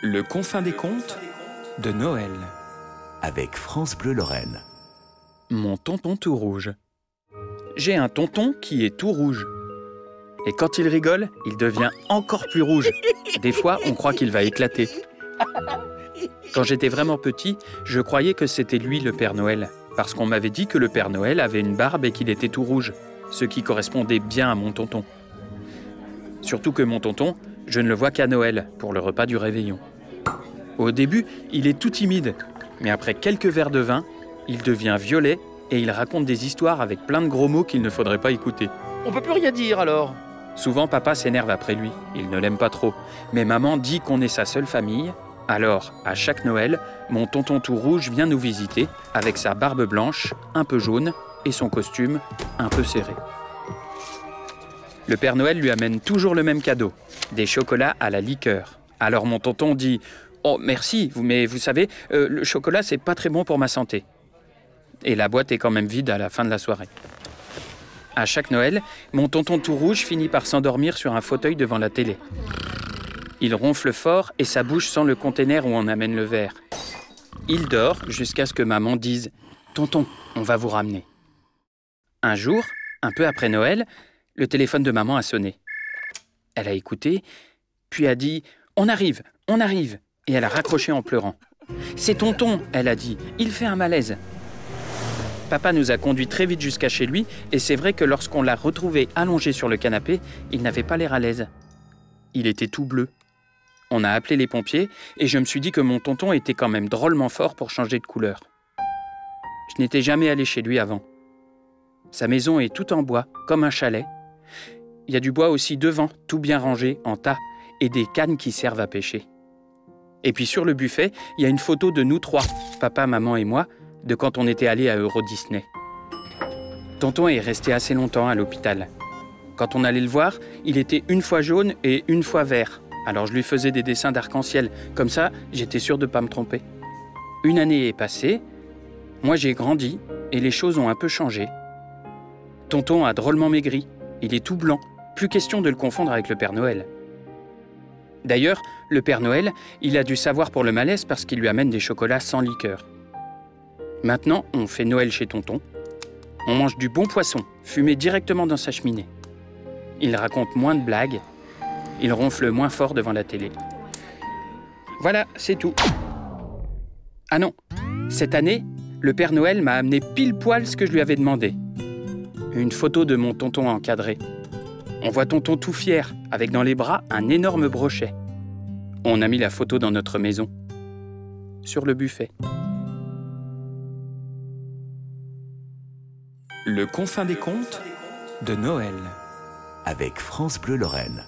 Le confin des contes de Noël. Avec France Bleu Lorraine. Mon tonton tout rouge. J'ai un tonton qui est tout rouge. Et quand il rigole, il devient encore plus rouge. Des fois, on croit qu'il va éclater. Quand j'étais vraiment petit, je croyais que c'était lui le Père Noël, parce qu'on m'avait dit que le Père Noël avait une barbe et qu'il était tout rouge, ce qui correspondait bien à mon tonton. Surtout que mon tonton, je ne le vois qu'à Noël, pour le repas du réveillon. Au début, il est tout timide, mais après quelques verres de vin, il devient violet et il raconte des histoires avec plein de gros mots qu'il ne faudrait pas écouter. On peut plus rien dire alors. Souvent, papa s'énerve après lui, il ne l'aime pas trop. Mais maman dit qu'on est sa seule famille. Alors, à chaque Noël, mon tonton tout rouge vient nous visiter avec sa barbe blanche, un peu jaune, et son costume un peu serré. Le Père Noël lui amène toujours le même cadeau, des chocolats à la liqueur. Alors mon tonton dit « Oh, merci, mais vous savez, le chocolat, c'est pas très bon pour ma santé. » Et la boîte est quand même vide à la fin de la soirée. À chaque Noël, mon tonton tout rouge finit par s'endormir sur un fauteuil devant la télé. Il ronfle fort et sa bouche sent le container où on amène le verre. Il dort jusqu'à ce que maman dise « Tonton, on va vous ramener. » Un jour, un peu après Noël, le téléphone de maman a sonné. Elle a écouté, puis a dit « On arrive, on arrive !» Et elle a raccroché en pleurant. « C'est tonton !» elle a dit. « Il fait un malaise. » Papa nous a conduits très vite jusqu'à chez lui, et c'est vrai que lorsqu'on l'a retrouvé allongé sur le canapé, il n'avait pas l'air à l'aise. Il était tout bleu. On a appelé les pompiers, et je me suis dit que mon tonton était quand même drôlement fort pour changer de couleur. Je n'étais jamais allé chez lui avant. Sa maison est toute en bois, comme un chalet. Il y a du bois aussi devant, tout bien rangé, en tas, et des cannes qui servent à pêcher. Et puis sur le buffet, il y a une photo de nous trois, papa, maman et moi, de quand on était allés à Euro Disney. Tonton est resté assez longtemps à l'hôpital. Quand on allait le voir, il était une fois jaune et une fois vert. Alors je lui faisais des dessins d'arc-en-ciel. Comme ça, j'étais sûr de ne pas me tromper. Une année est passée, moi j'ai grandi et les choses ont un peu changé. Tonton a drôlement maigri, il est tout blanc, plus question de le confondre avec le Père Noël. D'ailleurs, le Père Noël, il a dû savoir pour le malaise parce qu'il lui amène des chocolats sans liqueur. Maintenant, on fait Noël chez tonton. On mange du bon poisson, fumé directement dans sa cheminée. Il raconte moins de blagues. Il ronfle moins fort devant la télé. Voilà, c'est tout. Ah non, cette année, le Père Noël m'a amené pile poil ce que je lui avais demandé. Une photo de mon tonton encadré. On voit tonton tout fier, avec dans les bras un énorme brochet. On a mis la photo dans notre maison, sur le buffet. Le confin des contes de Noël. Avec France Bleu Lorraine.